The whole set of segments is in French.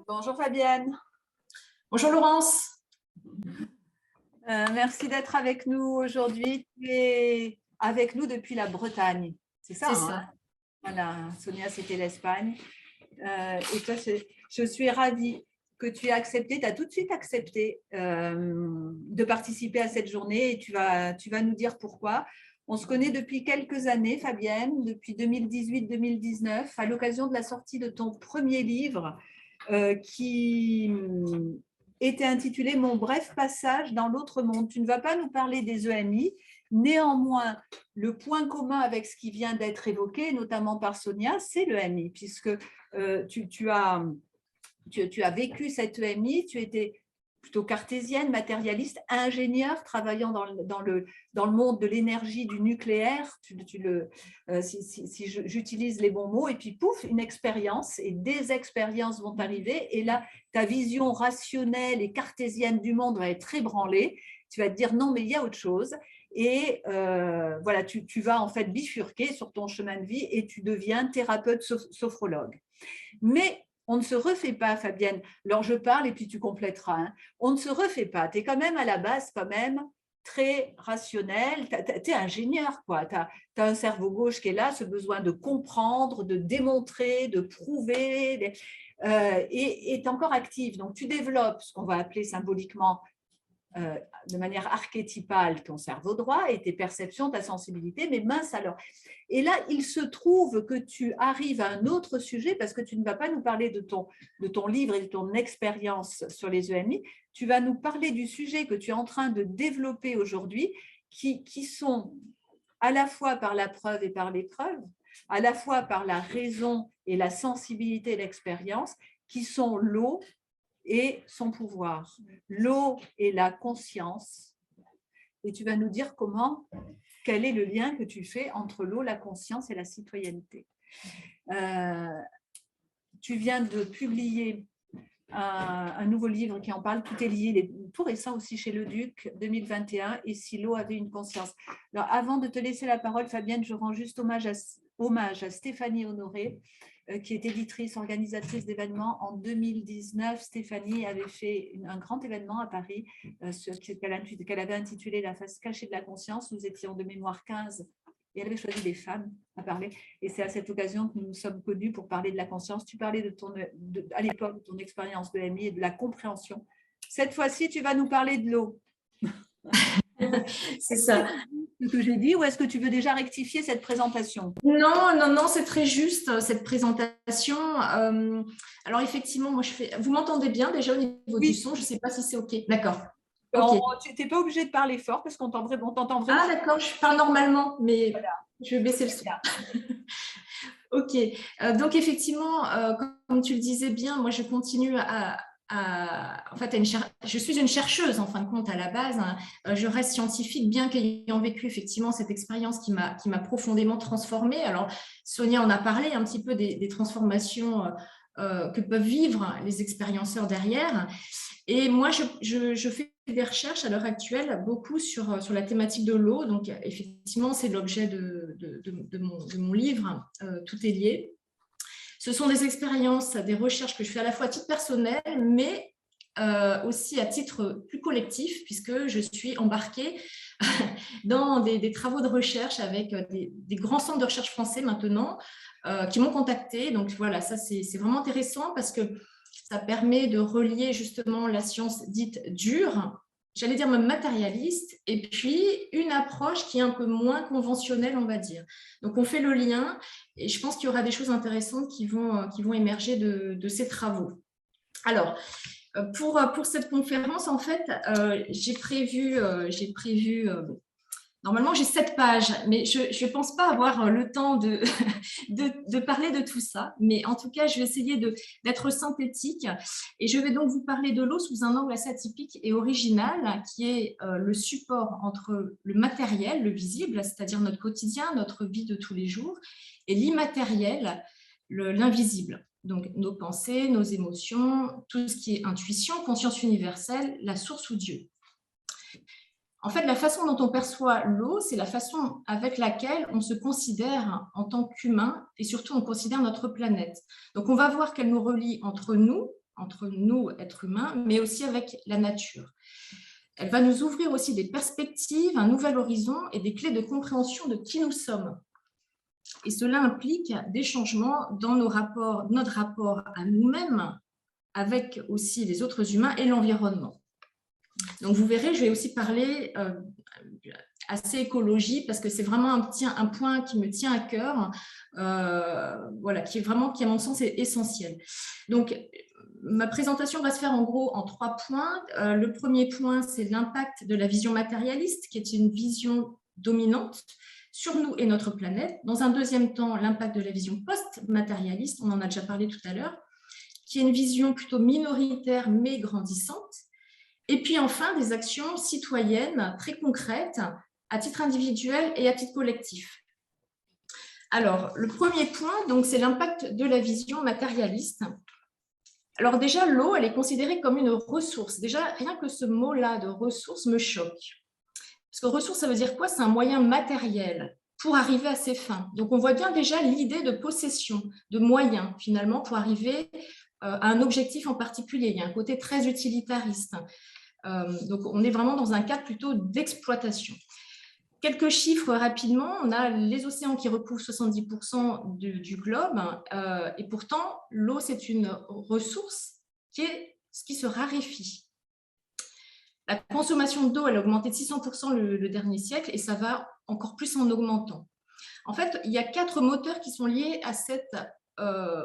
Bonjour Fabienne. Bonjour Laurence. Merci d'être avec nous aujourd'hui. Tu es avec nous depuis la Bretagne, c'est ça, C'est hein? ça. Voilà, Sonia, c'était l'Espagne. Et toi, je suis ravie que tu aies accepté, tu as tout de suite accepté de participer à cette journée et tu vas nous dire pourquoi. On se connaît depuis quelques années, Fabienne, depuis 2018-2019, à l'occasion de la sortie de ton premier livre qui était intitulé « Mon bref passage dans l'autre monde ». Tu ne vas pas nous parler des EMI, néanmoins, le point commun avec ce qui vient d'être évoqué, notamment par Sonia, c'est l'EMI, puisque tu as vécu cette EMI, tu étais plutôt cartésienne, matérialiste, ingénieur, travaillant dans le monde de l'énergie, du nucléaire, si j'utilise les bons mots, et puis pouf, une expérience, et des expériences vont arriver, et là, ta vision rationnelle et cartésienne du monde va être ébranlée, tu vas te dire non, mais il y a autre chose, et voilà, tu vas en fait bifurquer sur ton chemin de vie et tu deviens thérapeute sophrologue. Mais on ne se refait pas, Fabienne. Alors, je parle et puis tu compléteras. Hein. On ne se refait pas. Tu es quand même à la base, quand même, très rationnel. Tu es ingénieur, quoi. Tu as un cerveau gauche qui est là, ce besoin de comprendre, de démontrer, de prouver. Et tu es encore active. Donc, tu développes ce qu'on va appeler symboliquement de manière archétypale ton cerveau droit et tes perceptions, ta sensibilité, mais mince alors. Et là, il se trouve que tu arrives à un autre sujet parce que tu ne vas pas nous parler de ton livre et de ton expérience sur les EMI, tu vas nous parler du sujet que tu es en train de développer aujourd'hui qui sont à la fois par la preuve et par l'épreuve, à la fois par la raison et la sensibilité et l'expérience, qui sont l'eau et son pouvoir. L'eau et la conscience. Et tu vas nous dire quel est le lien que tu fais entre l'eau, la conscience et la citoyenneté. Tu viens de publier un nouveau livre qui en parle, tout est lié, il est tout récent aussi chez Le Duc, 2021, et si l'eau avait une conscience. Alors, avant de te laisser la parole, Fabienne, je rends juste hommage à Stéphanie Honoré, qui est éditrice, organisatrice d'événements. En 2019, Stéphanie avait fait un grand événement à Paris qu'elle avait intitulé « La face cachée de la conscience ». Nous étions de mémoire 15 et elle avait choisi des femmes à parler. Et c'est à cette occasion que nous nous sommes connus pour parler de la conscience. Tu parlais à l'époque de ton expérience de MI et de la compréhension. Cette fois-ci, tu vas nous parler de l'eau. C'est ça. Ce que j'ai dit, ou est-ce que tu veux déjà rectifier cette présentation? Non, c'est très juste cette présentation. Alors effectivement, moi vous m'entendez bien déjà au niveau du son, je ne sais pas si c'est OK. D'accord. Okay. Tu n'es pas obligé de parler fort parce qu'on t'entend vraiment. Ah d'accord, je parle normalement, mais voilà. Je vais baisser le son. OK. Donc effectivement, comme tu le disais bien, moi je continue en fait, je suis une chercheuse en fin de compte à la base. Je reste scientifique, bien qu'ayant vécu effectivement cette expérience qui m'a profondément transformée. Alors, Sonia en a parlé un petit peu des transformations que peuvent vivre les expérienceurs derrière. Et moi, je fais des recherches à l'heure actuelle beaucoup sur la thématique de l'eau. Donc, effectivement, c'est l'objet de mon livre, Tout est lié. Ce sont des expériences, des recherches que je fais à la fois à titre personnel, mais aussi à titre plus collectif, puisque je suis embarquée dans des travaux de recherche avec des grands centres de recherche français maintenant qui m'ont contactée. Donc voilà, ça c'est vraiment intéressant parce que ça permet de relier justement la science dite dure, j'allais dire même matérialiste, et puis une approche qui est un peu moins conventionnelle, on va dire. Donc, on fait le lien et je pense qu'il y aura des choses intéressantes qui vont émerger de ces travaux. Alors, pour cette conférence, en fait, j'ai prévu normalement, j'ai 7 pages, mais je ne pense pas avoir le temps de parler de tout ça. Mais en tout cas, je vais essayer d'être synthétique. Et je vais donc vous parler de l'eau sous un angle assez atypique et original, qui est le support entre le matériel, le visible, c'est-à-dire notre quotidien, notre vie de tous les jours, et l'immatériel, l'invisible. Donc, nos pensées, nos émotions, tout ce qui est intuition, conscience universelle, la source ou Dieu. En fait, la façon dont on perçoit l'eau, c'est la façon avec laquelle on se considère en tant qu'humain et surtout on considère notre planète. Donc, on va voir qu'elle nous relie entre nous, entre nous, êtres humains, mais aussi avec la nature. Elle va nous ouvrir aussi des perspectives, un nouvel horizon et des clés de compréhension de qui nous sommes. Et cela implique des changements dans notre rapport à nous-mêmes, avec aussi les autres humains et l'environnement. Donc, vous verrez, je vais aussi parler assez écologie parce que c'est vraiment un point qui me tient à cœur, voilà, qui à mon sens, est essentiel. Donc, ma présentation va se faire en gros en 3 points. Le premier point, c'est l'impact de la vision matérialiste, qui est une vision dominante sur nous et notre planète. Dans un deuxième temps, l'impact de la vision post-matérialiste, on en a déjà parlé tout à l'heure, qui est une vision plutôt minoritaire mais grandissante. Et puis enfin, des actions citoyennes très concrètes à titre individuel et à titre collectif. Alors, le premier point, donc, c'est l'impact de la vision matérialiste. Alors déjà, l'eau, elle est considérée comme une ressource. Déjà, rien que ce mot-là de ressource me choque. Parce que ressource, ça veut dire quoi? C'est un moyen matériel pour arriver à ses fins. Donc, on voit bien déjà l'idée de possession, de moyens, finalement, pour arriver à un objectif en particulier. Il y a un côté très utilitariste. Donc, on est vraiment dans un cadre plutôt d'exploitation. Quelques chiffres rapidement. On a les océans qui recouvrent 70% du globe. Et pourtant, l'eau, c'est une ressource qui se raréfie. La consommation d'eau, elle a augmenté de 600% le dernier siècle et ça va encore plus en augmentant. En fait, il y a 4 moteurs qui sont liés à cette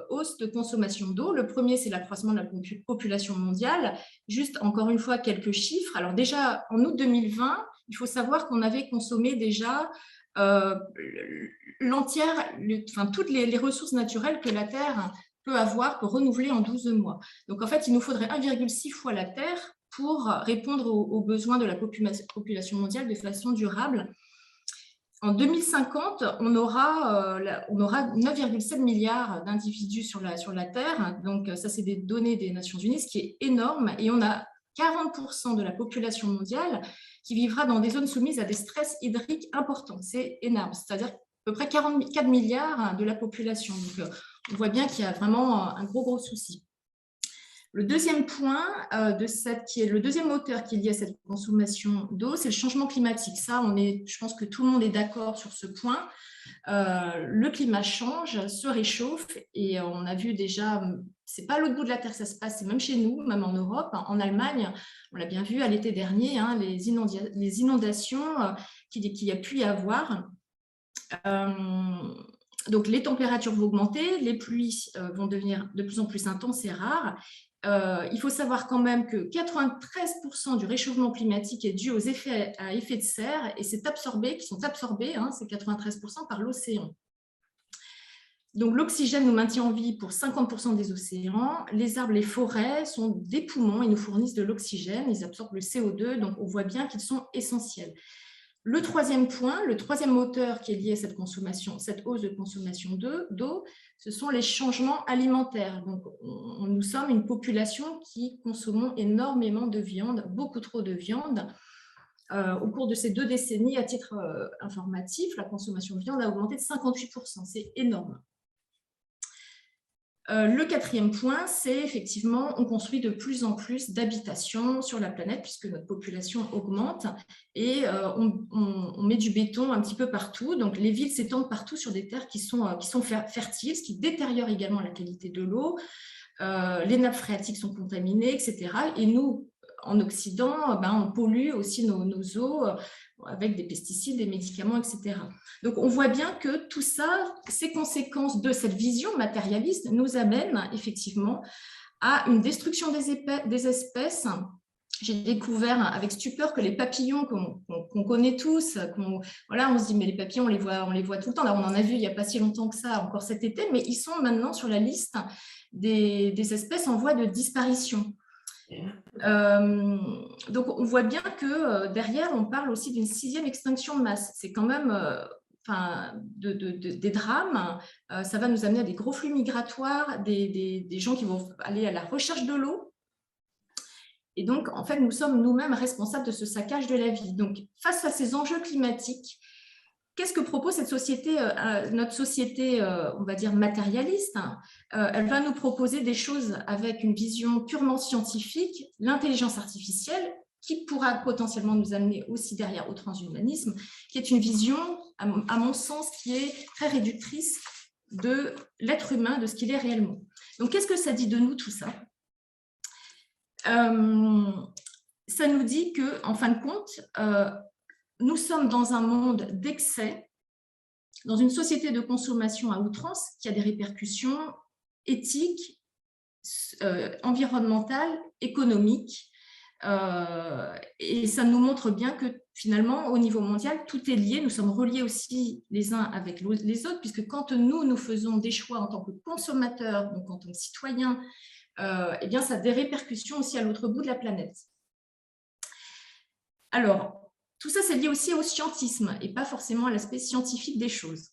hausse de consommation d'eau. Le premier, c'est l'accroissement de la population mondiale. Juste, encore une fois, quelques chiffres. Alors déjà, en août 2020, il faut savoir qu'on avait consommé déjà toutes les ressources naturelles que la Terre peut renouveler en 12 mois. Donc, en fait, il nous faudrait 1,6 fois la Terre pour répondre aux besoins de la population mondiale de façon durable. En 2050, on aura 9,7 milliards d'individus sur la Terre. Donc, ça, c'est des données des Nations Unies, ce qui est énorme. Et on a 40% de la population mondiale qui vivra dans des zones soumises à des stress hydriques importants. C'est énorme. C'est-à-dire à peu près 44 milliards de la population. Donc, on voit bien qu'il y a vraiment un gros souci. Le deuxième point, le deuxième moteur qui est lié à cette consommation d'eau, c'est le changement climatique. Ça, je pense que tout le monde est d'accord sur ce point. Le climat change, se réchauffe et on a vu déjà, c'est pas à l'autre bout de la Terre que ça se passe, c'est même chez nous, même en Europe, en Allemagne, on l'a bien vu à l'été dernier, les inondations qu'il y a pu y avoir. Donc, les températures vont augmenter, les pluies vont devenir de plus en plus intenses et rares. Il faut savoir quand même que 93% du réchauffement climatique est dû aux effets à effet de serre et qui sont absorbés, ces 93% par l'océan. Donc, l'oxygène nous maintient en vie pour 50% des océans. Les arbres, les forêts sont des poumons, ils nous fournissent de l'oxygène, ils absorbent le CO2, donc on voit bien qu'ils sont essentiels. Le troisième point, le troisième moteur qui est lié à cette hausse de consommation d'eau, ce sont les changements alimentaires. Donc, nous sommes une population qui consommons énormément de viande, beaucoup trop de viande. Au cours de ces 2 décennies, à titre informatif, la consommation de viande a augmenté de 58%. C'est énorme. Le quatrième point, c'est effectivement, on construit de plus en plus d'habitations sur la planète puisque notre population augmente et on met du béton un petit peu partout. Donc, les villes s'étendent partout sur des terres qui sont fertiles, ce qui détériore également la qualité de l'eau. Les nappes phréatiques sont contaminées, etc. Et nous, en Occident, on pollue aussi nos eaux avec des pesticides, des médicaments, etc. Donc, on voit bien que tout ça, ces conséquences de cette vision matérialiste nous amènent effectivement à une destruction des espèces. J'ai découvert avec stupeur que les papillons qu'on connaît tous, on se dit mais les papillons, on les voit tout le temps. Là, on en a vu il n'y a pas si longtemps que ça, encore cet été, mais ils sont maintenant sur la liste des espèces en voie de disparition. Donc, on voit bien que derrière, on parle aussi d'une 6e extinction de masse. C'est quand même des drames. Ça va nous amener à des gros flux migratoires, des gens qui vont aller à la recherche de l'eau. Et donc, en fait, nous sommes nous-mêmes responsables de ce saccage de la vie. Donc, face à ces enjeux climatiques, qu'est-ce que propose cette société, notre société, on va dire matérialiste? Elle va nous proposer des choses avec une vision purement scientifique, l'intelligence artificielle, qui pourra potentiellement nous amener aussi derrière au transhumanisme, qui est une vision, à mon sens, qui est très réductrice de l'être humain, de ce qu'il est réellement. Donc, qu'est-ce que ça dit de nous, tout ça? Ça nous dit que, en fin de compte, nous sommes dans un monde d'excès, dans une société de consommation à outrance qui a des répercussions éthiques, environnementales, économiques. Et ça nous montre bien que finalement, au niveau mondial, tout est lié. Nous sommes reliés aussi les uns avec les autres, puisque quand nous faisons des choix en tant que consommateurs, donc en tant que citoyens, eh bien, ça a des répercussions aussi à l'autre bout de la planète. Alors, tout ça, c'est lié aussi au scientisme et pas forcément à l'aspect scientifique des choses.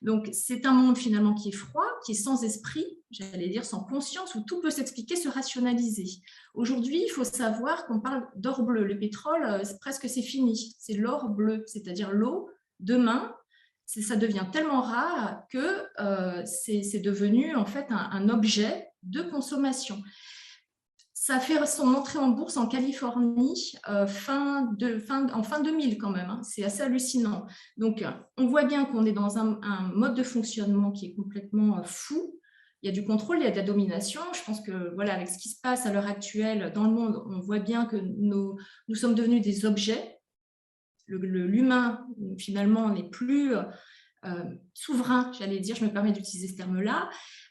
Donc, c'est un monde finalement qui est froid, qui est sans esprit, j'allais dire sans conscience, où tout peut s'expliquer, se rationaliser. Aujourd'hui, il faut savoir qu'on parle d'or bleu. Le pétrole, presque c'est fini. C'est l'or bleu, c'est-à-dire l'eau. Demain, ça devient tellement rare que c'est devenu en fait un objet de consommation. Ça fait son entrée en bourse en Californie en fin 2000 quand même. Hein. C'est assez hallucinant. Donc, on voit bien qu'on est dans un mode de fonctionnement qui est complètement fou. Il y a du contrôle, il y a de la domination. Je pense que voilà, avec ce qui se passe à l'heure actuelle dans le monde, on voit bien que nous sommes devenus des objets. L'humain, finalement, n'est plus souverain, j'allais dire, je me permets d'utiliser ce terme-là.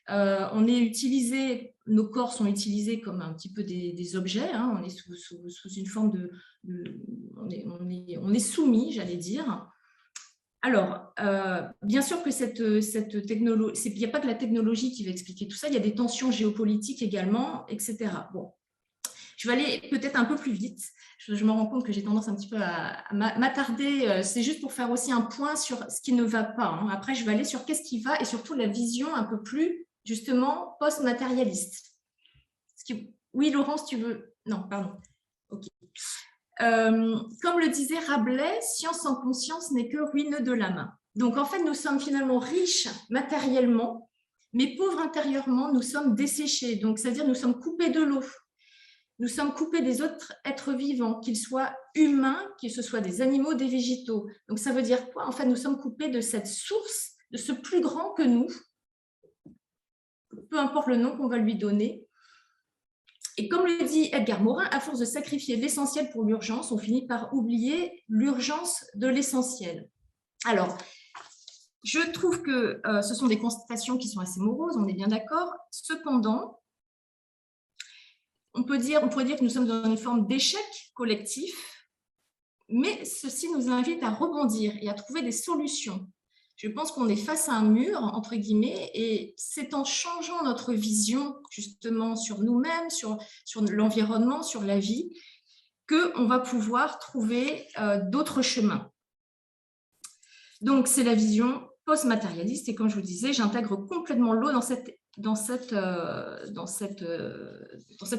On est utilisé, nos corps sont utilisés comme un petit peu des objets, hein, on est sous une forme on est soumis, j'allais dire. Alors, bien sûr que cette technologie, il n'y a pas que la technologie qui va expliquer tout ça, il y a des tensions géopolitiques également, etc. Bon, je vais aller peut-être un peu plus vite. Je me rends compte que j'ai tendance un petit peu à m'attarder. C'est juste pour faire aussi un point sur ce qui ne va pas. Hein. Après, je vais aller sur qu'est-ce qui va et surtout la vision un peu plus, justement, post-matérialiste. Oui, Laurence, tu veux… Non, pardon. OK. Comme le disait Rabelais, science sans conscience n'est que ruine de l'âme. Donc, en fait, nous sommes finalement riches matériellement, mais pauvres intérieurement, nous sommes desséchés. Donc, c'est-à-dire nous sommes coupés de l'eau. Nous sommes coupés des autres êtres vivants, qu'ils soient humains, que ce soit des animaux, des végétaux. Donc, ça veut dire quoi? En fait, nous sommes coupés de cette source, de ce plus grand que nous, peu importe le nom qu'on va lui donner. Et comme le dit Edgar Morin, à force de sacrifier l'essentiel pour l'urgence, on finit par oublier l'urgence de l'essentiel. Alors, je trouve que ce sont des constatations qui sont assez moroses, on est bien d'accord. Cependant, on pourrait dire que nous sommes dans une forme d'échec collectif, mais ceci nous invite à rebondir et à trouver des solutions. Je pense qu'on est face à un mur, entre guillemets, et c'est en changeant notre vision justement sur nous-mêmes, sur l'environnement, sur la vie, qu'on va pouvoir trouver d'autres chemins. Donc, c'est la vision post-matérialiste, et comme je vous disais, j'intègre complètement l'eau dans cette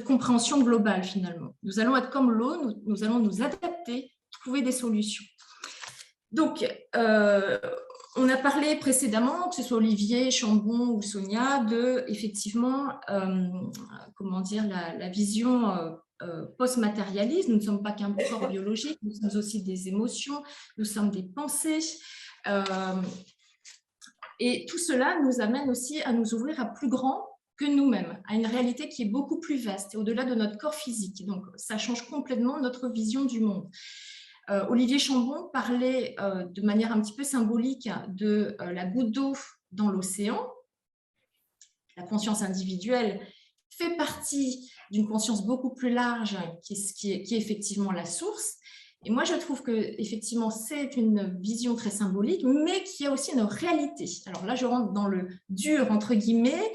compréhension globale finalement. Nous allons être comme l'eau, nous allons nous adapter, trouver des solutions. Donc, on a parlé précédemment, que ce soit Olivier, Chambon ou Sonia, de effectivement, comment dire, la vision post-matérialiste. Nous ne sommes pas qu'un corps biologique, nous sommes aussi des émotions, nous sommes des pensées. Et tout cela nous amène aussi à nous ouvrir à plus grand que nous-mêmes, à une réalité qui est beaucoup plus vaste et au-delà de notre corps physique. Donc, ça change complètement notre vision du monde. Olivier Chambon parlait de manière un petit peu symbolique de la goutte d'eau dans l'océan. La conscience individuelle fait partie d'une conscience beaucoup plus large qui est effectivement la source. Et moi, je trouve qu'effectivement, c'est une vision très symbolique, mais qui a aussi une réalité. Alors là, je rentre dans le dur, entre guillemets,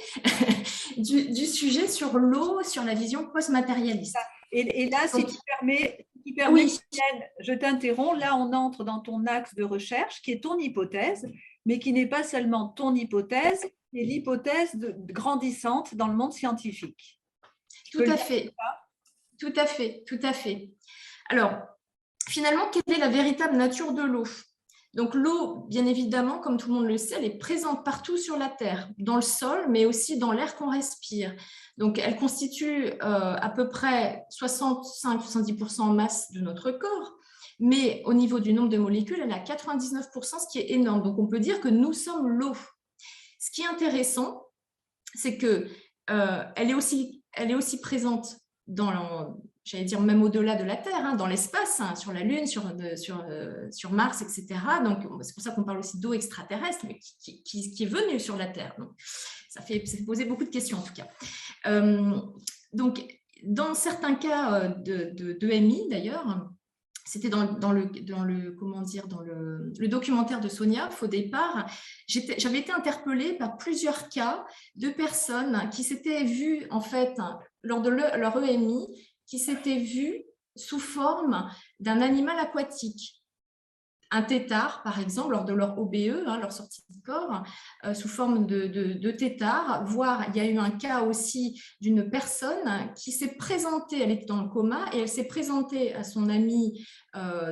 du sujet sur l'eau, sur la vision post-matérialiste. Et là, si tu permets, oui. je t'interromps. Là, on entre dans ton axe de recherche, qui est ton hypothèse, mais qui n'est pas seulement ton hypothèse, c'est l'hypothèse grandissante dans le monde scientifique. Tout à fait. Tout à fait, tout à fait. Alors, finalement, quelle est la véritable nature de l'eau? Donc l'eau, bien évidemment, comme tout le monde le sait, elle est présente partout sur la Terre, dans le sol, mais aussi dans l'air qu'on respire. Donc elle constitue à peu près 65-70% en masse de notre corps, mais au niveau du nombre de molécules, elle est à 99%, ce qui est énorme. Donc on peut dire que nous sommes l'eau. Ce qui est intéressant, c'est qu'elle est aussi présente dans, j'allais dire même au-delà de la Terre, hein, dans l'espace, hein, sur la Lune, sur Mars, etc. Donc, c'est pour ça qu'on parle aussi d'eau extraterrestre, mais qui est venue sur la Terre. Donc, ça fait poser beaucoup de questions, en tout cas. Donc, dans certains cas d'EMI, d'ailleurs, c'était dans le documentaire de Sonia, au départ, j'avais été interpellée par plusieurs cas de personnes qui s'étaient vues, en fait, lors de leur EMI, qui s'étaient vues sous forme d'un animal aquatique. Un tétard, par exemple, lors de leur OBE, hein, leur sortie de corps, sous forme de tétard, voire il y a eu un cas aussi d'une personne qui s'est présentée, elle était dans le coma, et elle s'est présentée à son ami,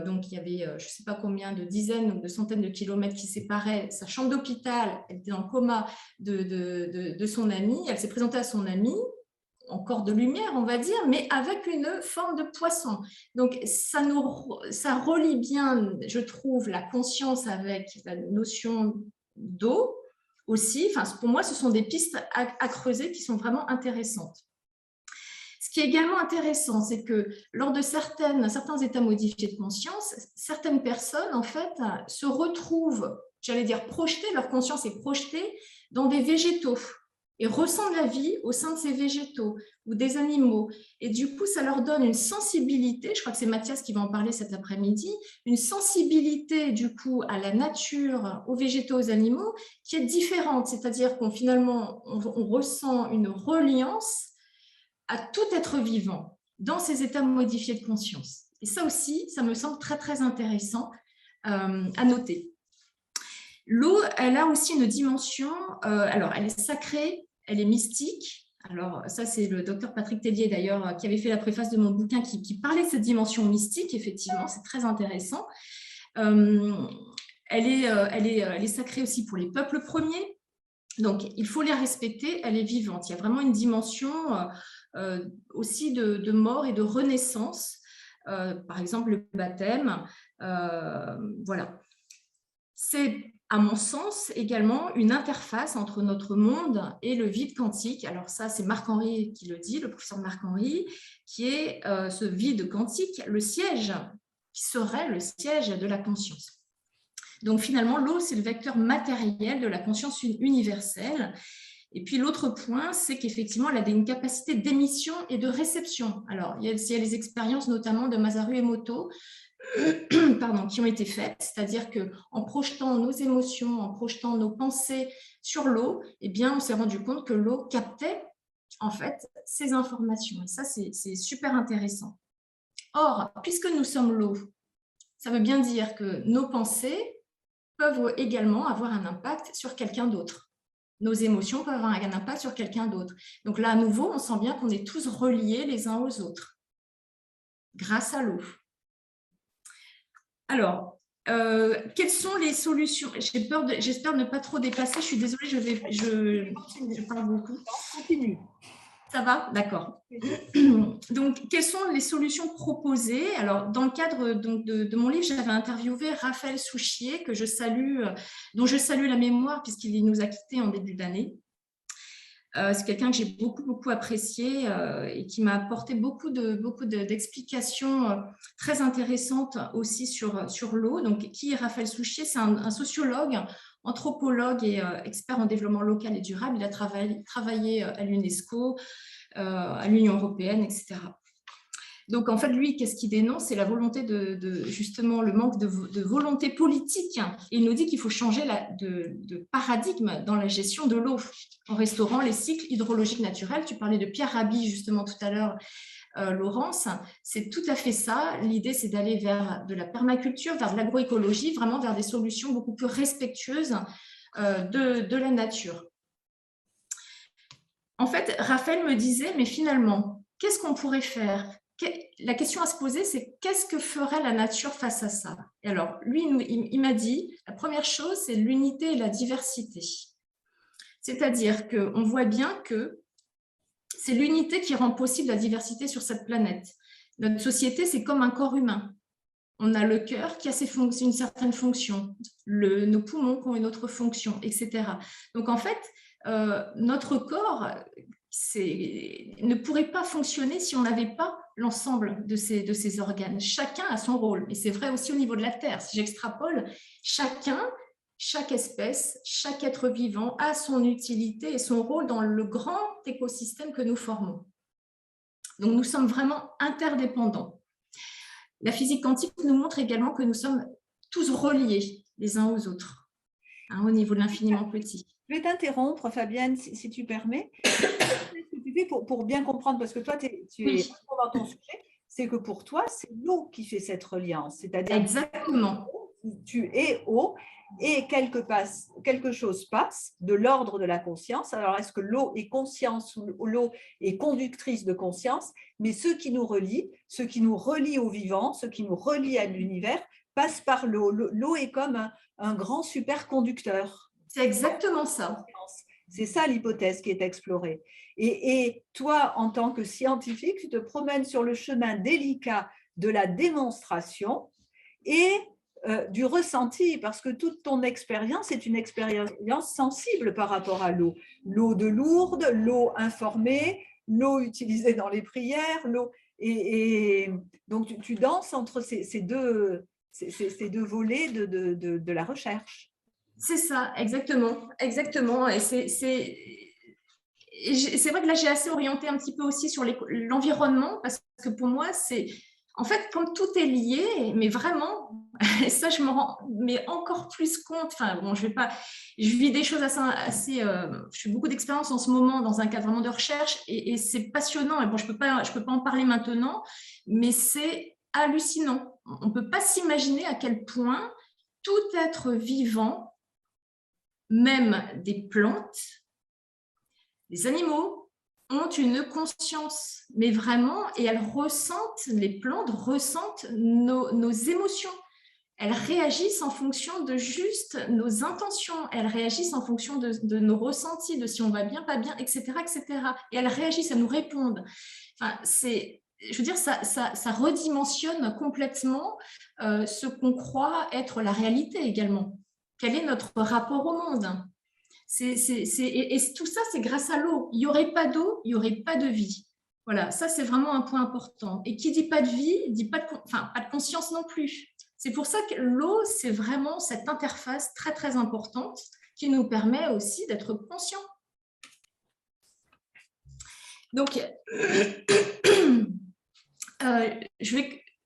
donc il y avait je ne sais pas combien de dizaines ou de centaines de kilomètres qui séparaient sa chambre d'hôpital, elle était dans le coma de son ami, elle s'est présentée à son ami, en corps de lumière, on va dire, mais avec une forme de poisson. Donc, ça relie bien, je trouve, la conscience avec la notion d'eau aussi. Enfin, pour moi, ce sont des pistes à creuser qui sont vraiment intéressantes. Ce qui est également intéressant, c'est que lors de certains états modifiés de conscience, certaines personnes, en fait, se retrouvent, j'allais dire, projetées, leur conscience est projetée dans des végétaux et ressentent la vie au sein de ces végétaux ou des animaux. Et du coup, ça leur donne une sensibilité, je crois que c'est Mathias qui va en parler cet après-midi, une sensibilité du coup à la nature, aux végétaux, aux animaux, qui est différente. C'est-à-dire qu'on finalement, on ressent une reliance à tout être vivant dans ces états modifiés de conscience. Et ça aussi, ça me semble très, très intéressant à noter. L'eau, elle a aussi une dimension, alors elle est sacrée, elle est mystique. Alors ça, c'est le docteur Patrick Tellier d'ailleurs qui avait fait la préface de mon bouquin qui parlait de cette dimension mystique, effectivement, c'est très intéressant. Elle est sacrée aussi pour les peuples premiers, donc il faut les respecter, elle est vivante. Il y a vraiment une dimension aussi de mort et de renaissance, par exemple le baptême, voilà. C'est, à mon sens, également une interface entre notre monde et le vide quantique. Alors ça, c'est Marc-Henri qui le dit, le professeur Marc-Henri, qui est ce vide quantique, le siège, qui serait le siège de la conscience. Donc finalement, l'eau, c'est le vecteur matériel de la conscience universelle. Et puis l'autre point, c'est qu'effectivement, elle a une capacité d'émission et de réception. Alors, il y a les expériences notamment de Masaru Emoto, qui ont été faites, c'est-à-dire qu'en projetant nos émotions, en projetant nos pensées sur l'eau, eh bien, on s'est rendu compte que l'eau captait en fait ces informations. Et ça, c'est super intéressant. Or, puisque nous sommes l'eau, ça veut bien dire que nos pensées peuvent également avoir un impact sur quelqu'un d'autre. Nos émotions peuvent avoir un impact sur quelqu'un d'autre. Donc là, à nouveau, on sent bien qu'on est tous reliés les uns aux autres grâce à l'eau. Alors, quelles sont les solutions? J'espère ne pas trop dépasser. Je suis désolée, je parle beaucoup. Continue. Ça va? D'accord. Donc, quelles sont les solutions proposées? Alors, dans le cadre de mon livre, j'avais interviewé Raphaël Souchier, dont je salue la mémoire puisqu'il nous a quittés en début d'année. C'est quelqu'un que j'ai beaucoup apprécié et qui m'a apporté beaucoup d'explications très intéressantes aussi sur l'eau. Donc, qui est Raphaël Souchier? C'est un sociologue, anthropologue et expert en développement local et durable. Il a travaillé à l'UNESCO, à l'Union européenne, etc. Donc, en fait, lui, qu'est-ce qu'il dénonce? C'est la volonté justement, le manque de volonté politique. Et il nous dit qu'il faut changer de paradigme dans la gestion de l'eau en restaurant les cycles hydrologiques naturels. Tu parlais de Pierre Rabhi, justement, tout à l'heure, Laurence. C'est tout à fait ça. L'idée, c'est d'aller vers de la permaculture, vers de l'agroécologie, vraiment vers des solutions beaucoup plus respectueuses de la nature. En fait, Raphaël me disait, mais finalement, qu'est-ce qu'on pourrait faire? la question à se poser, c'est qu'est-ce que ferait la nature face à ça? Et alors, lui, il m'a dit, la première chose, c'est l'unité et la diversité. C'est-à-dire qu'on voit bien que c'est l'unité qui rend possible la diversité sur cette planète. Notre société, c'est comme un corps humain. On a le cœur qui a une certaine fonction, nos poumons qui ont une autre fonction, etc. Donc, en fait, notre corps ne pourrait pas fonctionner si on n'avait pas l'ensemble de ces organes. Chacun a son rôle. Et c'est vrai aussi au niveau de la Terre. Si j'extrapole, chaque espèce, chaque être vivant a son utilité et son rôle dans le grand écosystème que nous formons. Donc, nous sommes vraiment interdépendants. La physique quantique nous montre également que nous sommes tous reliés les uns aux autres, hein, au niveau de l'infiniment petit. Je vais t'interrompre, Fabienne, si tu permets. Ce que tu fais pour bien comprendre, parce que toi, tu es dans ton sujet, c'est que pour toi, c'est l'eau qui fait cette reliance. C'est-à-dire exactement. Tu es eau et quelque chose passe de l'ordre de la conscience. Alors, est-ce que l'eau est conscience ou l'eau est conductrice de conscience? Mais ce qui nous relie au vivant, ce qui nous relie à l'univers, passe par l'eau. L'eau est comme un grand superconducteur. C'est exactement ça. C'est ça l'hypothèse qui est explorée. Et toi, en tant que scientifique, tu te promènes sur le chemin délicat de la démonstration et du ressenti, parce que toute ton expérience est une expérience sensible par rapport à l'eau. L'eau de Lourdes, l'eau informée, l'eau utilisée dans les prières, l'eau. Et donc, tu danses entre ces deux volets de la recherche. C'est ça, exactement. Exactement. Et c'est vrai que là, j'ai assez orienté un petit peu aussi sur l'environnement, parce que pour moi, c'est... En fait, comme tout est lié, mais vraiment, et ça, je me rends mais encore plus compte. Enfin, bon, je vis des choses assez je fais beaucoup d'expériences en ce moment dans un cadre vraiment de recherche, et c'est passionnant. Et bon, je peux pas en parler maintenant, mais c'est hallucinant. On ne peut pas s'imaginer à quel point tout être vivant, même des plantes, des animaux, ont une conscience, mais vraiment, et les plantes ressentent nos émotions. Elles réagissent en fonction de juste nos intentions, elles réagissent en fonction de nos ressentis, de si on va bien, pas bien, etc., etc. Et elles réagissent, elles nous répondent. Enfin, je veux dire, ça redimensionne complètement ce qu'on croit être la réalité également. Quel est notre rapport au monde ? Et tout ça, c'est grâce à l'eau. Il n'y aurait pas d'eau, il n'y aurait pas de vie. Voilà, ça, c'est vraiment un point important. Et qui dit pas de vie, dit pas de conscience non plus. C'est pour ça que l'eau, c'est vraiment cette interface très, très importante qui nous permet aussi d'être conscients. Donc,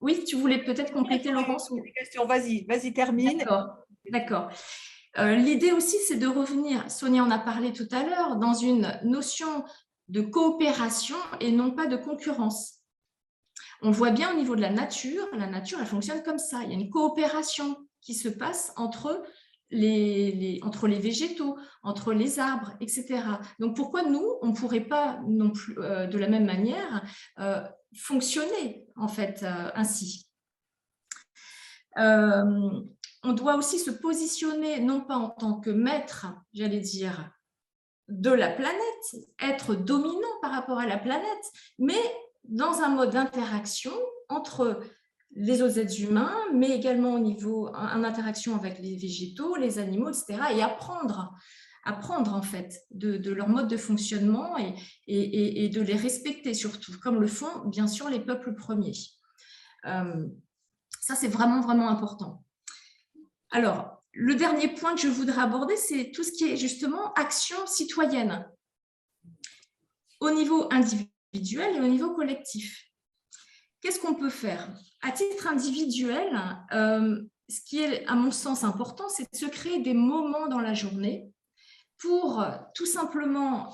oui, tu voulais peut-être compléter, Laurence, ou... Vas-y, termine. D'accord. L'idée aussi, c'est de revenir, Sonia en a parlé tout à l'heure, dans une notion de coopération et non pas de concurrence. On voit bien au niveau de la nature, elle fonctionne comme ça. Il y a une coopération qui se passe entre les végétaux, entre les arbres, etc. Donc, pourquoi nous, on ne pourrait pas non plus, de la même manière, fonctionner en fait ainsi? On doit aussi se positionner, non pas en tant que maître, j'allais dire, de la planète, être dominant par rapport à la planète, mais dans un mode d'interaction entre les autres êtres humains, mais également en interaction avec les végétaux, les animaux, etc. Et apprendre en fait de leur mode de fonctionnement et de les respecter surtout, comme le font bien sûr les peuples premiers. Ça, c'est vraiment, vraiment important. Alors, le dernier point que je voudrais aborder, c'est tout ce qui est justement action citoyenne au niveau individuel et au niveau collectif. Qu'est-ce qu'on peut faire? À titre individuel, ce qui est à mon sens important, c'est de se créer des moments dans la journée pour tout simplement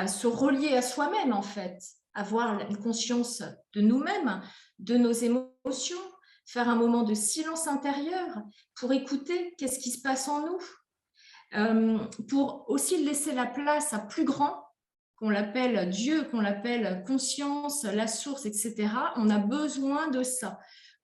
se relier à soi-même en fait, avoir une conscience de nous-mêmes, de nos émotions, faire un moment de silence intérieur pour écouter qu'est-ce qui se passe en nous, pour aussi laisser la place à plus grand, qu'on l'appelle Dieu, qu'on l'appelle conscience, la source, etc., on a besoin de ça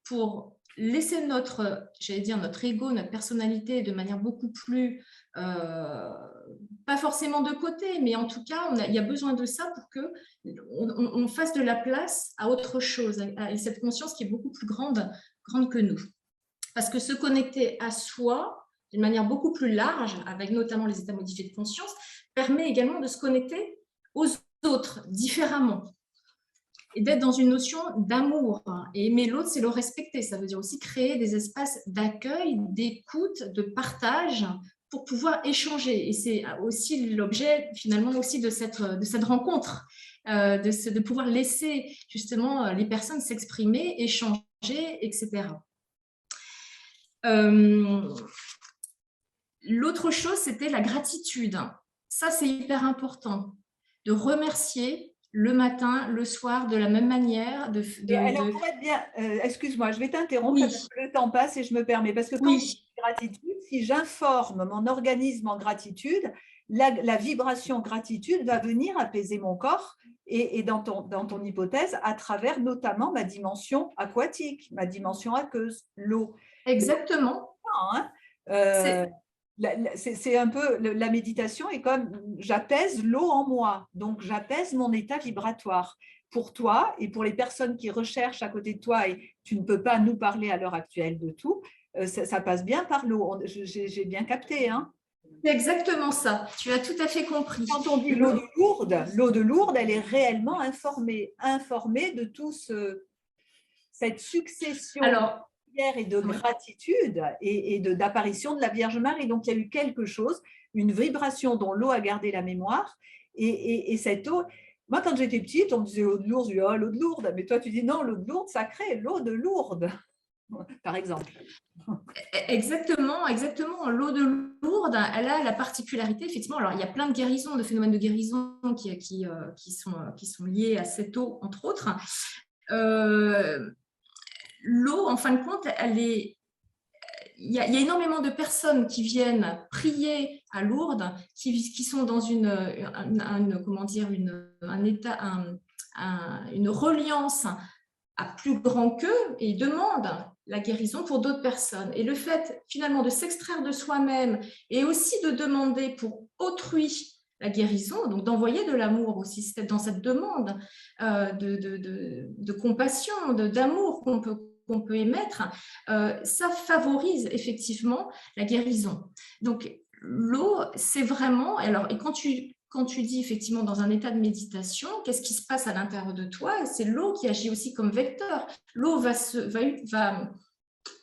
pour laisser notre, j'allais dire, notre ego, notre personnalité de manière beaucoup plus, pas forcément de côté, mais en tout cas, il y a besoin de ça pour qu'on fasse de la place à autre chose, à cette conscience qui est beaucoup plus grande que nous. Parce que se connecter à soi d'une manière beaucoup plus large, avec notamment les états modifiés de conscience, permet également de se connecter aux autres différemment et d'être dans une notion d'amour. Et aimer l'autre, c'est le respecter. Ça veut dire aussi créer des espaces d'accueil, d'écoute, de partage pour pouvoir échanger. Et c'est aussi l'objet finalement aussi de cette rencontre, de pouvoir laisser justement les personnes s'exprimer, échanger, etc. L'autre chose, c'était la gratitude. Ça, c'est hyper important, de remercier le matin, le soir, de la même manière. Alors, pour être bien, excuse-moi, je vais t'interrompre Oui. parce que le temps passe et je me permets. Parce que quand je dis gratitude, si j'informe mon organisme en gratitude, la vibration gratitude va venir apaiser mon corps et dans ton hypothèse, à travers notamment ma dimension aquatique, ma dimension aqueuse, l'eau. Exactement. C'est un peu, la méditation est comme j'apaise l'eau en moi, donc j'apaise mon état vibratoire. Pour toi et pour les personnes qui recherchent à côté de toi, et tu ne peux pas nous parler à l'heure actuelle de tout, ça passe bien par l'eau. J'ai bien capté, hein? C'est exactement ça, tu as tout à fait compris. Quand on dit l'eau de Lourdes, elle est réellement informée de tout cette succession et de gratitude et d'apparition de la Vierge Marie. Donc, il y a eu quelque chose, une vibration dont l'eau a gardé la mémoire. Et cette eau, moi, quand j'étais petite, on me disait l'eau de Lourdes, je dis, oh, l'eau de Lourdes. Mais toi, tu dis non, l'eau de Lourdes, sacrée, l'eau de Lourdes, par exemple. Exactement. L'eau de Lourdes, elle a la particularité, effectivement, alors il y a plein de guérisons, de phénomènes de guérison qui sont liés à cette eau, entre autres. L'eau, en fin de compte, il y a énormément de personnes qui viennent prier à Lourdes, qui sont dans une reliance à plus grand qu'eux et ils demandent la guérison pour d'autres personnes. Et le fait finalement de s'extraire de soi-même et aussi de demander pour autrui la guérison, donc d'envoyer de l'amour aussi dans cette demande de compassion, d'amour qu'on peut émettre, ça favorise effectivement la guérison. Donc l'eau, c'est vraiment, alors, et quand tu dis effectivement dans un état de méditation, qu'est-ce qui se passe à l'intérieur de toi? C'est l'eau qui agit aussi comme vecteur. L'eau va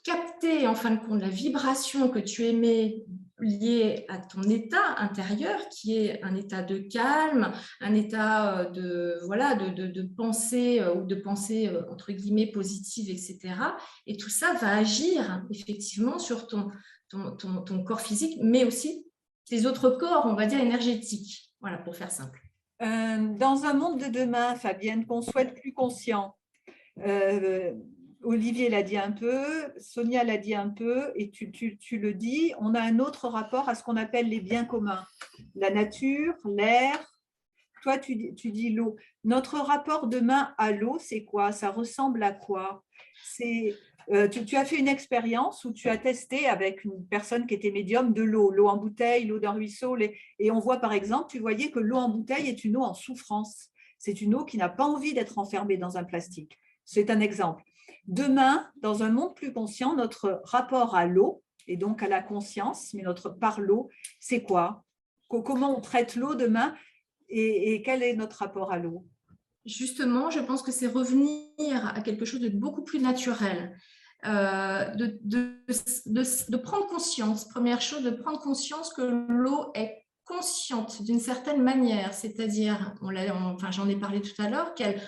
capter en fin de compte la vibration que tu émets liée à ton état intérieur, qui est un état de calme, un état de pensée ou de pensée entre guillemets positive, etc. Et tout ça va agir effectivement sur ton corps physique, mais aussi tes autres corps, on va dire énergétiques. Voilà, pour faire simple. Dans un monde de demain, Fabienne, qu'on souhaite plus conscient, Olivier l'a dit un peu, Sonia l'a dit un peu, et tu le dis, on a un autre rapport à ce qu'on appelle les biens communs. La nature, l'air, toi tu dis l'eau. Notre rapport demain à l'eau, c'est quoi? Ça ressemble à quoi? Tu as fait une expérience où tu as testé avec une personne qui était médium de l'eau en bouteille, l'eau d'un ruisseau, et on voit par exemple, tu voyais que l'eau en bouteille est une eau en souffrance. C'est une eau qui n'a pas envie d'être enfermée dans un plastique. C'est un exemple. Demain, dans un monde plus conscient, notre rapport à l'eau, et donc à la conscience, mais par l'eau, c'est quoi? Comment on traite l'eau demain et quel est notre rapport à l'eau? Justement, je pense que c'est revenir à quelque chose de beaucoup plus naturel. De prendre conscience, première chose, de prendre conscience que l'eau est consciente d'une certaine manière, c'est-à-dire, j'en ai parlé tout à l'heure, qu'elle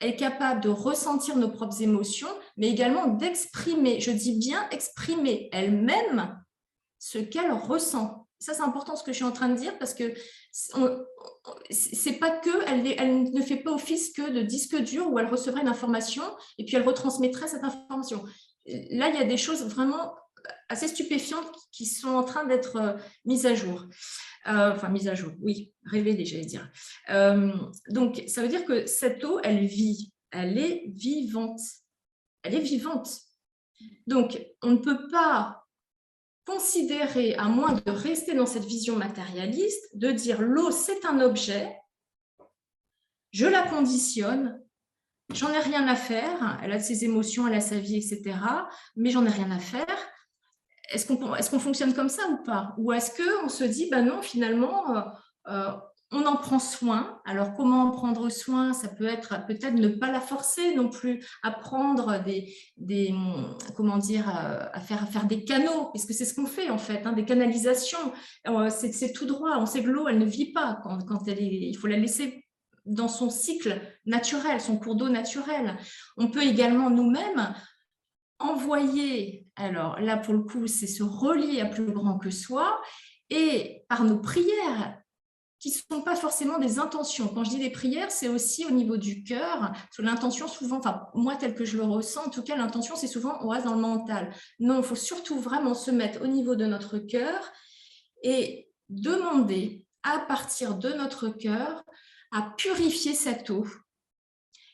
est capable de ressentir nos propres émotions, mais également d'exprimer, je dis bien exprimer elle-même ce qu'elle ressent. Ça, c'est important ce que je suis en train de dire parce que c'est pas que elle ne fait pas office que de disque dur où elle recevrait une information et puis elle retransmettrait cette information. Là, il y a des choses vraiment assez stupéfiantes qui sont en train d'être mises à jour. enfin mise à jour, oui, révélée, j'allais dire. Donc, ça veut dire que cette eau, elle vit, elle est vivante. Elle est vivante. Donc, on ne peut pas considérer, à moins de rester dans cette vision matérialiste, de dire l'eau, c'est un objet, je la conditionne, j'en ai rien à faire, elle a ses émotions, elle a sa vie, etc., mais j'en ai rien à faire. Est-ce qu'on fonctionne comme ça ou pas? Ou est-ce qu'on se dit, ben non, finalement, on en prend soin. Alors, comment en prendre soin? Ça peut être peut-être ne pas la forcer non plus à prendre comment dire, à faire des canaux, parce que c'est ce qu'on fait en fait, hein, des canalisations. C'est tout droit. On sait que l'eau, elle ne vit pas quand il faut la laisser dans son cycle naturel, son cours d'eau naturel. On peut également nous-mêmes envoyer, alors là pour le coup, c'est se relier à plus grand que soi, et par nos prières, qui ne sont pas forcément des intentions. Quand je dis des prières, c'est aussi au niveau du cœur, parce que l'intention souvent, enfin moi tel que je le ressens, en tout cas l'intention c'est souvent on reste dans le mental. Non, il faut surtout vraiment se mettre au niveau de notre cœur et demander à partir de notre cœur à purifier cette eau.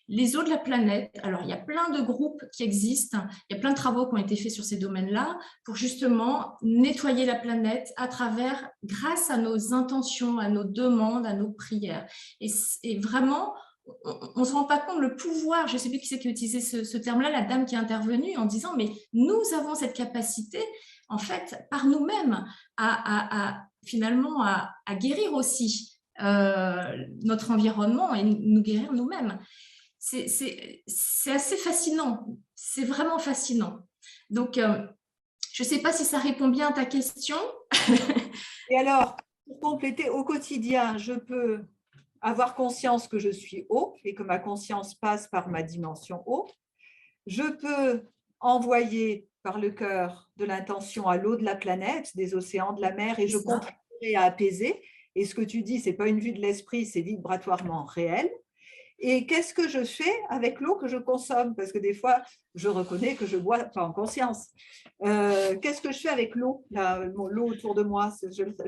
Les eaux de la planète, alors il y a plein de groupes qui existent, il y a plein de travaux qui ont été faits sur ces domaines-là pour justement nettoyer la planète à travers, grâce à nos intentions, à nos demandes, à nos prières. Et vraiment, on ne se rend pas compte le pouvoir, je ne sais plus qui c'est qui a utilisé ce terme-là, la dame qui est intervenue en disant, mais nous avons cette capacité, en fait, par nous-mêmes, finalement à guérir aussi notre environnement et nous guérir nous-mêmes. C'est assez fascinant, c'est vraiment fascinant. Donc, je ne sais pas si ça répond bien à ta question. Et alors, pour compléter, au quotidien, je peux avoir conscience que je suis eau et que ma conscience passe par ma dimension eau. Je peux envoyer par le cœur de l'intention à l'eau de la planète, des océans, de la mer, et je contribuerai à apaiser. Et ce que tu dis, ce n'est pas une vue de l'esprit, c'est vibratoirement réel. Et qu'est-ce que je fais avec l'eau que je consomme? Parce que des fois, je reconnais que je bois pas en conscience. Qu'est-ce que je fais avec l'eau, l'eau autour de moi?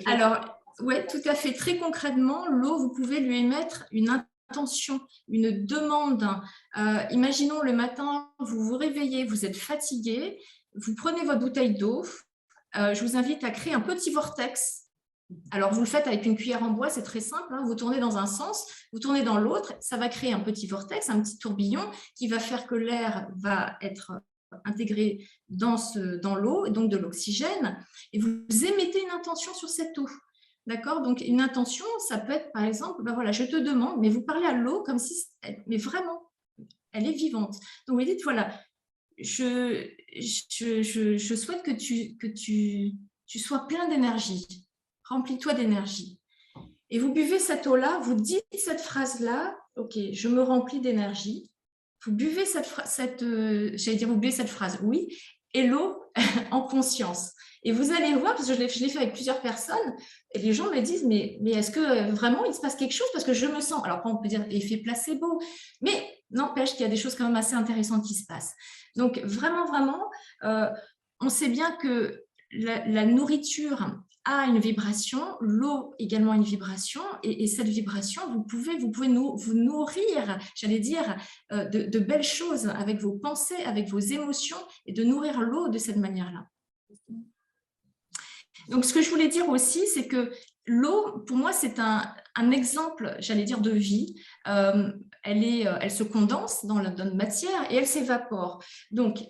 Alors, oui, tout à fait. Très concrètement, l'eau, vous pouvez lui émettre une intention, une demande. Imaginons le matin, vous vous réveillez, vous êtes fatigué, vous prenez votre bouteille d'eau. Je vous invite à créer un petit vortex. Alors, vous le faites avec une cuillère en bois, c'est très simple. Hein, vous tournez dans un sens, vous tournez dans l'autre. Ça va créer un petit vortex, un petit tourbillon qui va faire que l'air va être intégré dans l'eau, et donc de l'oxygène. Et vous émettez une intention sur cette eau. D'accord? Donc, une intention, ça peut être, par exemple, ben voilà, je te demande, mais vous parlez à l'eau comme si, mais vraiment, elle est vivante. Donc, vous dites, voilà, je souhaite que tu sois plein d'énergie. Remplis-toi d'énergie. Et vous buvez cette eau-là, vous dites cette phrase-là, ok, je me remplis d'énergie. Vous buvez j'allais dire, vous buvez cette phrase, oui, et l'eau en conscience. Et vous allez voir, parce que je l'ai fait avec plusieurs personnes, et les gens me disent, mais est-ce que vraiment il se passe quelque chose? Parce que je me sens, alors on peut dire effet placebo, mais n'empêche qu'il y a des choses quand même assez intéressantes qui se passent. Donc vraiment, on sait bien que la nourriture a une vibration, l'eau également a une vibration, et cette vibration, vous pouvez vous nourrir, j'allais dire, de belles choses avec vos pensées, avec vos émotions, et de nourrir l'eau de cette manière-là. Donc, ce que je voulais dire aussi, c'est que l'eau, pour moi, c'est un exemple, j'allais dire, de vie. Elle se condense dans la matière et elle s'évapore. Donc,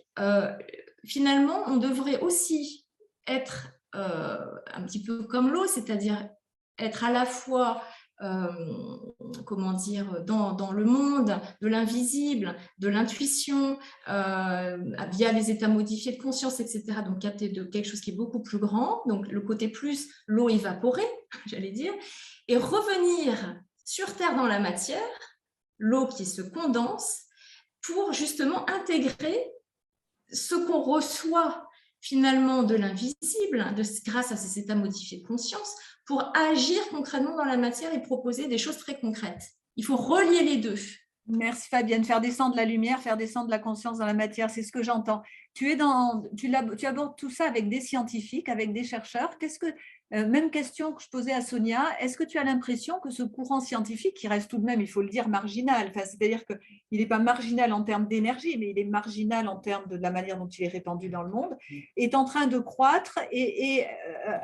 finalement, on devrait aussi être un petit peu comme l'eau, c'est-à-dire être à la fois, comment dire, dans le monde de l'invisible, de l'intuition, via les états modifiés de conscience, etc. Donc, capter de quelque chose qui est beaucoup plus grand, donc le côté plus l'eau évaporée, j'allais dire, et revenir sur Terre dans la matière, l'eau qui se condense, pour justement intégrer ce qu'on reçoit finalement de l'invisible, grâce à ces états modifiés de conscience, pour agir concrètement dans la matière et proposer des choses très concrètes. Il faut relier les deux. Merci Fabienne, faire descendre la lumière, faire descendre la conscience dans la matière, c'est ce que j'entends. Tu abordes tout ça avec des scientifiques, avec des chercheurs. Même question que je posais à Sonia. Est-ce que tu as l'impression que ce courant scientifique, qui reste tout de même, il faut le dire, marginal, enfin, c'est-à-dire qu'il n'est pas marginal en termes d'énergie, mais il est marginal en termes de la manière dont il est répandu dans le monde, est en train de croître et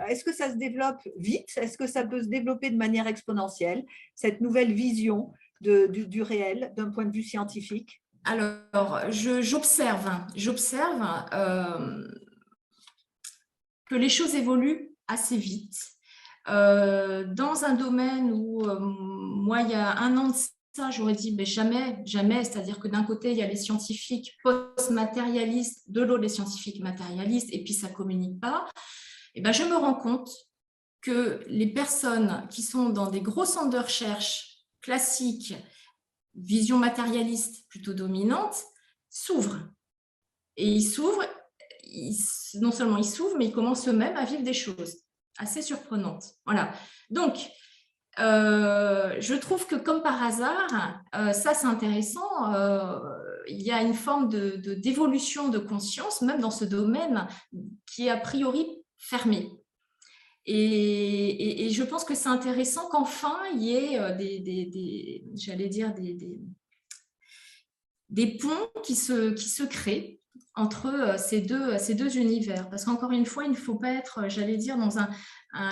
est-ce que ça se développe vite? Est-ce que ça peut se développer de manière exponentielle, cette nouvelle vision du réel d'un point de vue scientifique? Alors, j'observe que les choses évoluent assez vite. Dans un domaine où, moi, il y a un an de ça, j'aurais dit mais jamais, jamais. C'est-à-dire que d'un côté, il y a les scientifiques post-matérialistes, de l'autre, les scientifiques matérialistes, et puis ça ne communique pas. Et ben, je me rends compte que les personnes qui sont dans des gros centres de recherche classiques, vision matérialiste plutôt dominante, s'ouvrent. Et ils s'ouvrent, non seulement ils s'ouvrent, mais ils commencent eux-mêmes à vivre des choses assez surprenantes. Voilà. Donc, je trouve que comme par hasard, ça c'est intéressant, il y a une forme d'évolution de conscience, même dans ce domaine qui est a priori fermé. Et je pense que c'est intéressant qu'enfin il y ait j'allais dire des ponts qui se créent entre ces deux univers. Parce qu'encore une fois, il ne faut pas être, j'allais dire, dans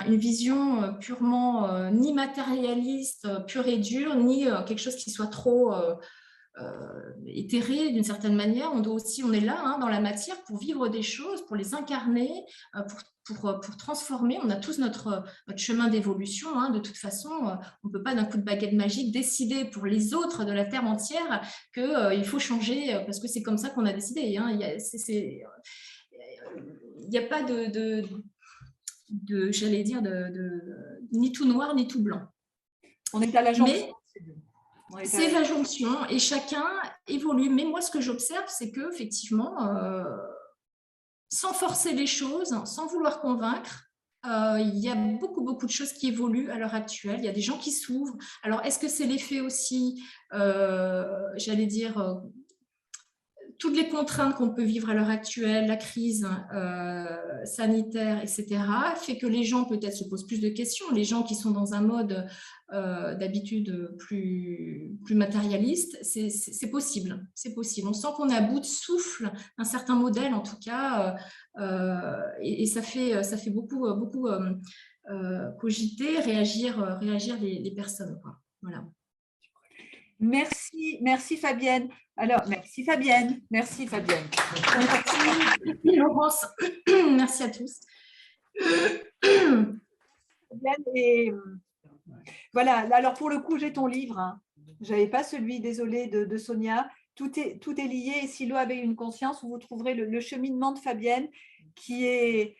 une vision purement ni matérialiste, pure et dure, ni quelque chose qui soit trop éthéré d'une certaine manière. On est là dans la matière pour vivre des choses, pour les incarner, pour transformer. On a tous notre chemin d'évolution. De toute façon, on ne peut pas d'un coup de baguette magique décider pour les autres de la Terre entière qu'il faut changer parce que c'est comme ça qu'on a décidé. Il n'y a pas j'allais dire, ni tout noir ni tout blanc. On est à la jonction. C'est la jonction et chacun évolue. Mais moi, ce que j'observe, c'est qu'effectivement, sans forcer les choses, sans vouloir convaincre, il y a beaucoup de choses qui évoluent à l'heure actuelle. Il y a des gens qui s'ouvrent. Alors, est-ce que c'est l'effet aussi, j'allais dire, toutes les contraintes qu'on peut vivre à l'heure actuelle, la crise sanitaire, etc., fait que les gens peut-être se posent plus de questions. Les gens qui sont dans un mode d'habitude plus matérialiste, c'est possible. C'est possible. On sent qu'on est à bout de souffle d'un certain modèle, en tout cas, et ça fait beaucoup cogiter, réagir les personnes, quoi. Voilà. Merci Fabienne. Alors, merci Fabienne. Merci Fabienne. Merci Laurence. Merci à tous. Et voilà, alors pour le coup, j'ai ton livre. Je n'avais pas celui, désolé, de Sonia. Tout est lié. Et si l'eau avait une conscience, vous trouverez le cheminement de Fabienne qui est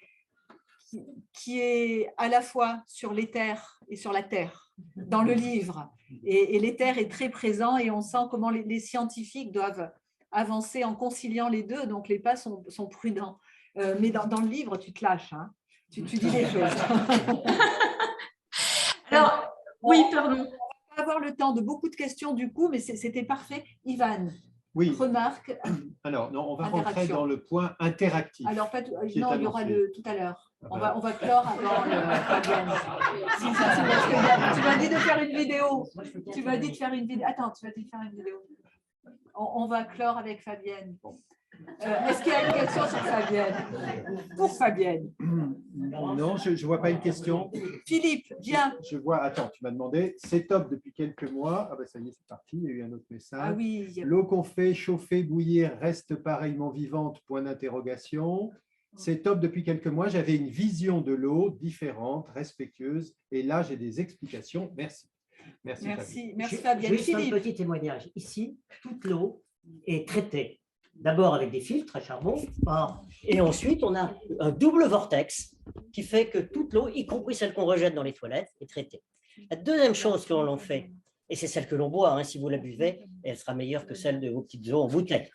à la fois sur l'éther et sur la terre, dans le livre. Et l'éther est très présent et on sent comment les scientifiques doivent avancer en conciliant les deux, donc les pas sont prudents. Mais dans le livre, tu te lâches, hein. Tu dis les choses. Alors, oui, pardon. On va avoir le temps de beaucoup de questions du coup, mais c'était parfait. Ivan, oui. Remarque. Alors, non, on va rentrer dans le point interactif. Alors, non, il y aura tout à l'heure. On va clore avant Fabienne. Tu m'as dit de faire une vidéo. Tu m'as dit de faire une vidéo. Attends, tu m'as dit de faire une vidéo. On va clore avec Fabienne. Est-ce qu'il y a une question sur Fabienne? Pour Fabienne. Non, je ne vois pas une question. Philippe, viens. Je vois, attends, tu m'as demandé, c'est top depuis quelques mois. Ah ben ça y est, c'est parti, il y a eu un autre message. Ah oui. L'eau qu'on fait chauffer, bouillir reste pareillement vivante, point d'interrogation. C'est top depuis quelques mois, j'avais une vision de l'eau différente, respectueuse, et là j'ai des explications. Merci. Merci Fabienne. Juste un petit témoignage. Ici, toute l'eau est traitée. D'abord avec des filtres à charbon, et ensuite on a un double vortex qui fait que toute l'eau, y compris celle qu'on rejette dans les toilettes, est traitée. La deuxième chose que l'on fait, et c'est celle que l'on boit, si vous la buvez, elle sera meilleure que celle de vos petites eaux en bouteille.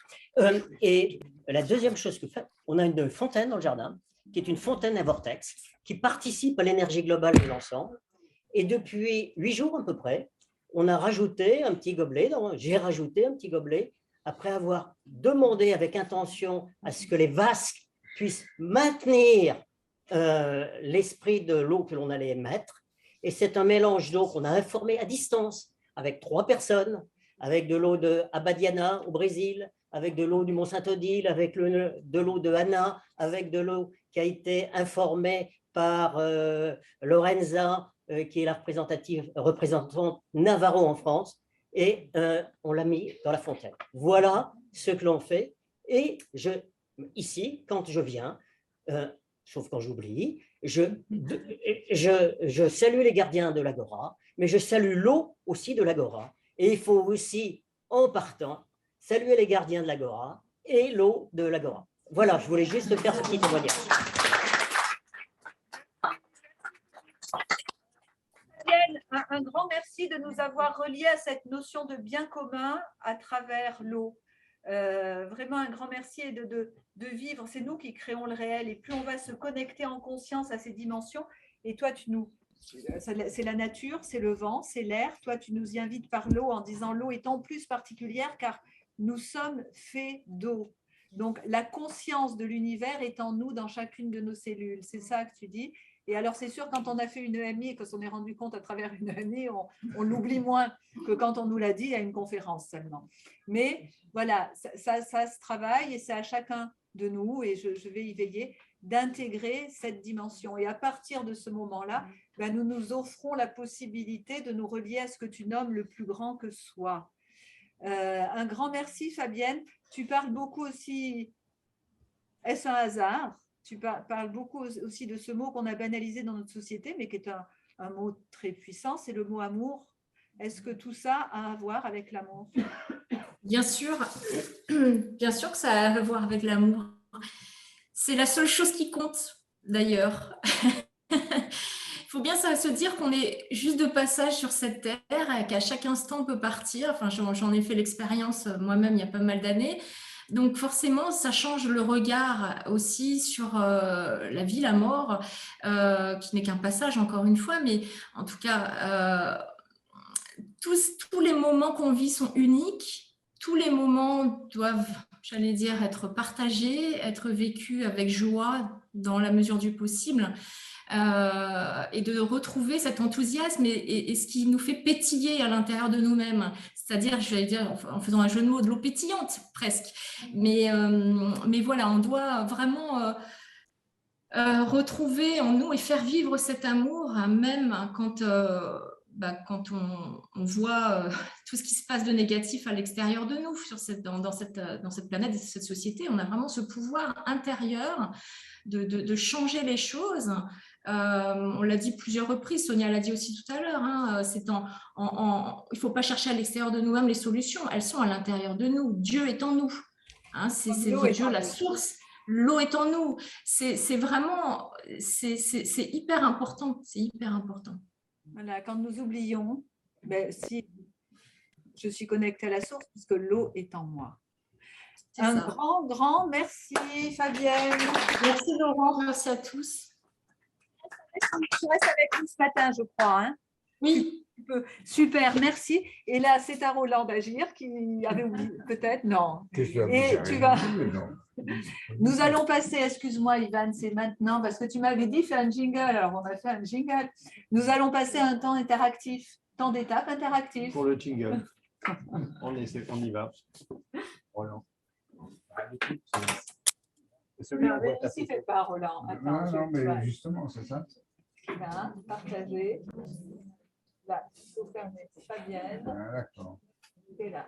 Et la deuxième chose que fait, on a une fontaine dans le jardin, qui est une fontaine à vortex, qui participe à l'énergie globale de l'ensemble. Et depuis 8 jours à peu près, on a rajouté un petit gobelet, j'ai rajouté un petit gobelet, après avoir demandé avec intention à ce que les vasques puissent maintenir l'esprit de l'eau que l'on allait émettre. Et c'est un mélange d'eau qu'on a informé à distance avec 3 personnes, avec de l'eau de Abadiana au Brésil, avec de l'eau du Mont-Saint-Odile, avec de l'eau de Hana, avec de l'eau qui a été informée par Lorenza, qui est la représentante Navarro en France, et on l'a mis dans la fontaine. Voilà ce que l'on fait. Et ici, quand je viens, sauf quand j'oublie, je salue les gardiens de l'Agora, mais je salue l'eau aussi de l'Agora. Et il faut aussi, en partant, saluer les gardiens de l'Agora et l'eau de l'Agora. Voilà, je voulais juste faire ce petit témoignage. Un grand merci de nous avoir reliés à cette notion de bien commun à travers l'eau. Vraiment un grand merci et de vivre. C'est nous qui créons le réel et plus on va se connecter en conscience à ces dimensions. Et toi, c'est la nature, c'est le vent, c'est l'air. Toi, tu nous y invites par l'eau en disant l'eau est en plus particulière car nous sommes faits d'eau. Donc, la conscience de l'univers est en nous dans chacune de nos cellules. C'est ça que tu dis. Et alors, c'est sûr, quand on a fait une EMI et qu'on s'en est rendu compte à travers une EMI, on l'oublie moins que quand on nous l'a dit à une conférence seulement. Mais voilà, ça se travaille et c'est à chacun de nous, et je vais y veiller, d'intégrer cette dimension. Et à partir de ce moment-là, ben, nous nous offrons la possibilité de nous relier à ce que tu nommes le plus grand que soi. Un grand merci, Fabienne. Tu parles beaucoup aussi, est-ce un hasard ? Tu parles beaucoup aussi de ce mot qu'on a banalisé dans notre société, mais qui est un mot très puissant, c'est le mot amour. Est-ce que tout ça a à voir avec l'amour ? Bien sûr que ça a à voir avec l'amour. C'est la seule chose qui compte, d'ailleurs. Il faut bien se dire qu'on est juste de passage sur cette terre et qu'à chaque instant on peut partir. Enfin, j'en ai fait l'expérience moi-même il y a pas mal d'années. Donc forcément, ça change le regard aussi sur la vie, la mort, qui n'est qu'un passage encore une fois, mais en tout cas, tous les moments qu'on vit sont uniques. Tous les moments doivent, j'allais dire, être partagés, être vécus avec joie dans la mesure du possible. Et de retrouver cet enthousiasme et ce qui nous fait pétiller à l'intérieur de nous-mêmes, c'est-à-dire, je vais dire, en faisant un jeu de mots, de l'eau pétillante presque, mais voilà, on doit vraiment retrouver en nous et faire vivre cet amour, même quand on voit tout ce qui se passe de négatif à l'extérieur de nous, dans cette planète, cette société. On a vraiment ce pouvoir intérieur de changer les choses. On l'a dit plusieurs reprises, Sonia l'a dit aussi tout à l'heure, hein, il ne faut pas chercher à l'extérieur de nous-mêmes les solutions, elles sont à l'intérieur de nous. Dieu est en nous, hein, c'est Dieu la source, l'eau est en nous. C'est vraiment, c'est hyper important, c'est hyper important. Voilà, quand nous oublions, si je suis connectée à la source, puisque l'eau est en moi. Grand merci, Fabienne. Merci Laurent, merci à tous. Tu restes avec nous ce matin, je crois. Hein, oui. Super, merci. Et là, c'est à Roland d'agir qui avait oublié, peut-être, non. Et tu vas. Nous allons passer, excuse-moi Ivan, c'est maintenant, parce que tu m'avais dit fais un jingle, alors on a fait un jingle. Nous allons passer un temps interactif, temps d'étape interactif. Pour le jingle. On y va. Roland. Non, mais ici, fais pas, Roland. Attends, non, mais justement, c'est ça. Là, partager. Là, il faut fermer. Fabienne. Ah, d'accord. Et là.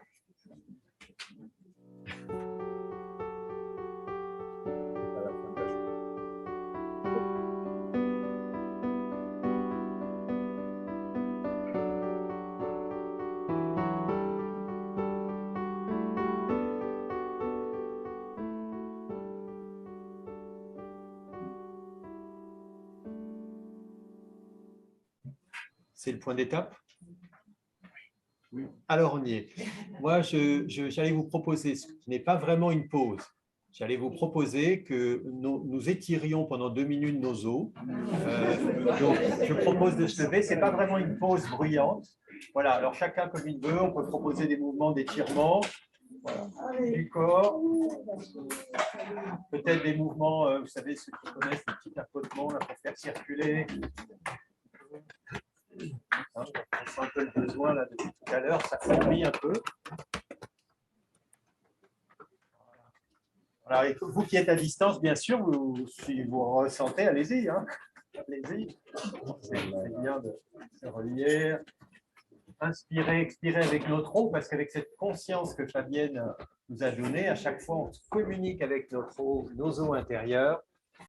C'est le point d'étape? Oui. Alors, on y est. Moi, j'allais vous proposer, ce qui n'est pas vraiment une pause, j'allais vous proposer que nous étirions pendant 2 minutes nos os. Donc, je propose de se lever. Ce n'est pas vraiment une pause bruyante. Voilà, alors chacun comme il veut, on peut proposer des mouvements d'étirement. Voilà. Du corps. Peut-être des mouvements, vous savez, ceux qui connaissent le petit tapotement là, pour faire circuler. On sent un peu le besoin là, depuis tout à l'heure, ça fourmille un peu. Alors, et vous qui êtes à distance, bien sûr, si vous ressentez, allez-y. Hein. Allez-y. C'est bien de se relier. Inspirer, expirer avec notre eau, parce qu'avec cette conscience que Fabienne nous a donnée, à chaque fois, on communique avec notre eau, nos eaux intérieures.